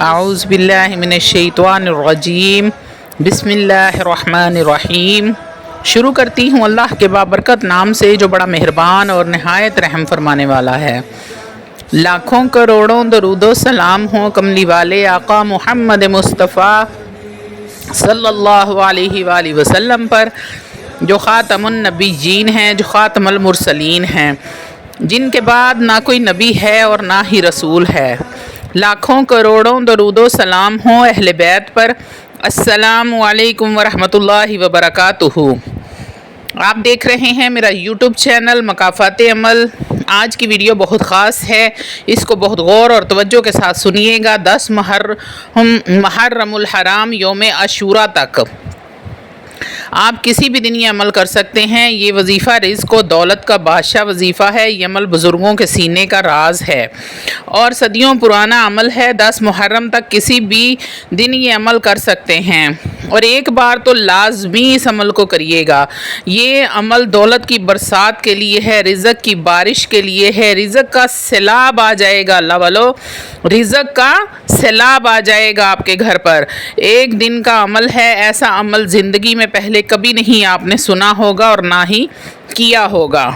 اعوذ باللہ من الشیطان الرجیم بسم اللہ الرحمن الرحیم۔ شروع کرتی ہوں اللہ کے بابرکت نام سے جو بڑا مہربان اور نہایت رحم فرمانے والا ہے۔ لاکھوں کروڑوں درود و سلام ہوں کملی والے آقا محمد مصطفیٰ صلی اللہ علیہ وآلہ وسلم پر، جو خاتم النبیین ہیں، جو خاتم المرسلین ہیں، جن کے بعد نہ کوئی نبی ہے اور نہ ہی رسول ہے۔ لاکھوں کروڑوں درود و سلام ہوں اہل بیت پر۔ السلام علیکم ورحمۃ اللہ وبرکاتہ۔ آپ دیکھ رہے ہیں میرا یوٹیوب چینل مکافات عمل۔ آج کی ویڈیو بہت خاص ہے، اس کو بہت غور اور توجہ کے ساتھ سنیے گا۔ 10 محرم الحرام یوم عاشوراء تک آپ کسی بھی دن یہ عمل کر سکتے ہیں۔ یہ وظیفہ رزق و دولت کا بادشاہ وظیفہ ہے۔ یہ عمل بزرگوں کے سینے کا راز ہے اور صدیوں پرانا عمل ہے۔ 10 محرم تک کسی بھی دن یہ عمل کر سکتے ہیں اور ایک بار تو لازمی اس عمل کو کریے گا۔ یہ عمل دولت کی برسات کے لیے ہے، رزق کی بارش کے لیے ہے۔ رزق کا سیلاب آ جائے گا، اللہ والو، رزق کا سیلاب آ جائے گا آپ کے گھر پر۔ ایک دن کا عمل ہے، ایسا عمل زندگی میں پہلے کبھی نہیں آپ نے سنا ہوگا اور نہ ہی کیا ہوگا۔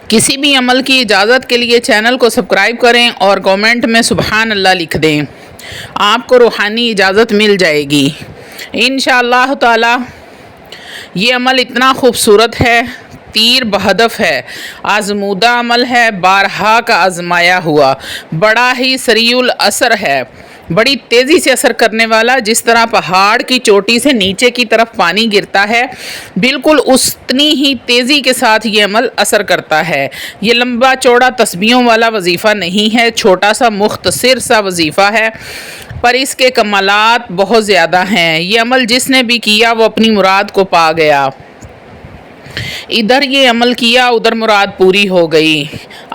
کسی بھی عمل کی اجازت کے لیے چینل کو سبسکرائب کریں اور کامنٹ میں سبحان اللہ لکھ دیں، آپ کو روحانی اجازت مل جائے گی انشاءاللہ تعالی۔ یہ عمل اتنا خوبصورت ہے، تیر بہدف ہے، آزمودہ عمل ہے، بارہا کا آزمایا ہوا، بڑا ہی سریع الاثر ہے، بڑی تیزی سے اثر کرنے والا۔ جس طرح پہاڑ کی چوٹی سے نیچے کی طرف پانی گرتا ہے، بالکل اتنی ہی تیزی کے ساتھ یہ عمل اثر کرتا ہے۔ یہ لمبا چوڑا تسبیحوں والا وظیفہ نہیں ہے، چھوٹا سا مختصر سا وظیفہ ہے، پر اس کے کمالات بہت زیادہ ہیں۔ یہ عمل جس نے بھی کیا وہ اپنی مراد کو پا گیا۔ ادھر یہ عمل کیا، ادھر مراد پوری ہو گئی۔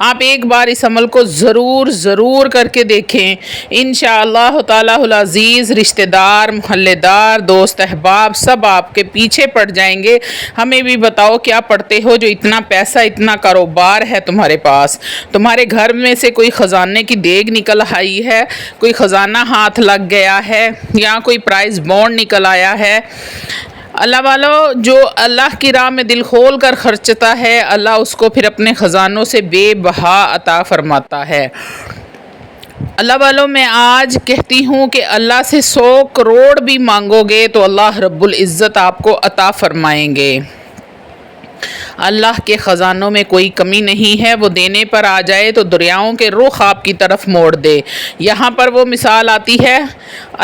آپ ایک بار اس عمل کو ضرور کر کے دیکھیں، انشاءاللہ تعالی العزیز۔ رشتہ دار، محلے دار، دوست احباب سب آپ کے پیچھے پڑ جائیں گے۔ ہمیں بھی بتاؤ کیا پڑھتے ہو جو اتنا پیسہ، اتنا کاروبار ہے تمہارے پاس، تمہارے گھر میں سے کوئی خزانے کی دیگ نکل آئی ہے، کوئی خزانہ ہاتھ لگ گیا ہے یا کوئی پرائز بانڈ نکل آیا ہے۔ اللہ والو، جو اللہ کی راہ میں دل کھول کر خرچتا ہے، اللہ اس کو پھر اپنے خزانوں سے بے بہا عطا فرماتا ہے۔ اللہ والو، میں آج کہتی ہوں کہ اللہ سے 100 کروڑ بھی مانگو گے تو اللہ رب العزت آپ کو عطا فرمائیں گے۔ اللہ کے خزانوں میں کوئی کمی نہیں ہے، وہ دینے پر آ جائے تو دریاؤں کے رخ آپ کی طرف موڑ دے۔ یہاں پر وہ مثال آتی ہے،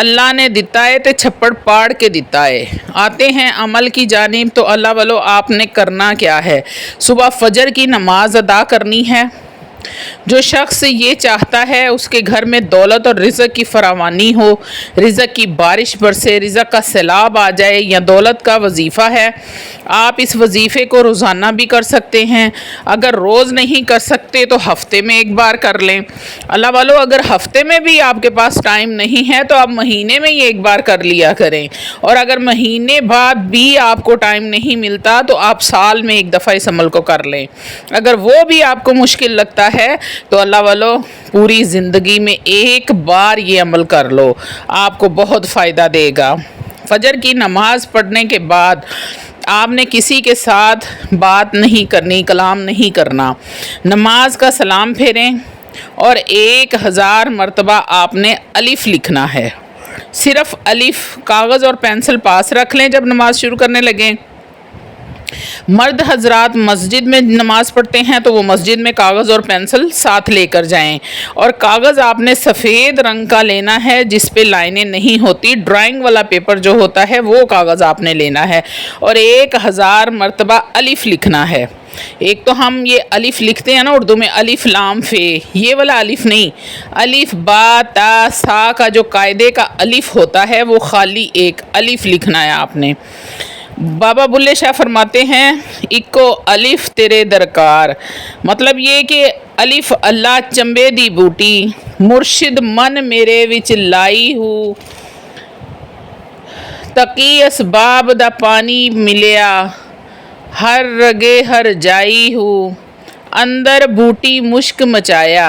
اللہ نے دیتا ہے تے چھپڑ پاڑ کے دیتا ہے۔ آتے ہیں عمل کی جانب، تو اللہ والو آپ نے کرنا کیا ہے؟ صبح فجر کی نماز ادا کرنی ہے۔ جو شخص یہ چاہتا ہے اس کے گھر میں دولت اور رزق کی فراوانی ہو، رزق کی بارش برسے، رزق کا سیلاب آ جائے، یا دولت کا وظیفہ ہے، آپ اس وظیفے کو روزانہ بھی کر سکتے ہیں۔ اگر روز نہیں کر سکتے تو ہفتے میں ایک بار کر لیں۔ اللہ والو، اگر ہفتے میں بھی آپ کے پاس ٹائم نہیں ہے تو آپ مہینے میں یہ ایک بار کر لیا کریں، اور اگر مہینے بعد بھی آپ کو ٹائم نہیں ملتا تو آپ سال میں ایک دفعہ اس عمل کو کر لیں۔ اگر وہ بھی آپ کو مشکل لگتا ہے تو اللہ والو پوری زندگی میں ایک بار یہ عمل کر لو، آپ کو بہت فائدہ دے گا۔ فجر کی نماز پڑھنے کے بعد آپ نے کسی کے ساتھ بات نہیں کرنی، کلام نہیں کرنا۔ نماز کا سلام پھیریں اور 1000 مرتبہ آپ نے الف لکھنا ہے، صرف الف۔ کاغذ اور پینسل پاس رکھ لیں جب نماز شروع کرنے لگیں۔ مرد حضرات مسجد میں نماز پڑھتے ہیں تو وہ مسجد میں کاغذ اور پینسل ساتھ لے کر جائیں، اور کاغذ آپ نے سفید رنگ کا لینا ہے جس پہ لائنیں نہیں ہوتی، ڈرائنگ والا پیپر جو ہوتا ہے وہ کاغذ آپ نے لینا ہے، اور 1000 مرتبہ الف لکھنا ہے۔ ایک تو ہم یہ الف لکھتے ہیں نا اردو میں، الف لام فے، یہ والا الف نہیں، الف با تا سا کا جو قاعدے کا الف ہوتا ہے وہ خالی ایک الف لکھنا ہے آپ نے۔ بابا بلے شاہ فرماتے ہیں، اکو الف تیرے درکار، مطلب یہ کہ الف اللہ چمبے دی بوٹی، مرشد من میرے وچ لائی ہو، تقی اسباب دا پانی ملیا، ہر رگے ہر جائی ہو، اندر بوٹی مشک مچایا،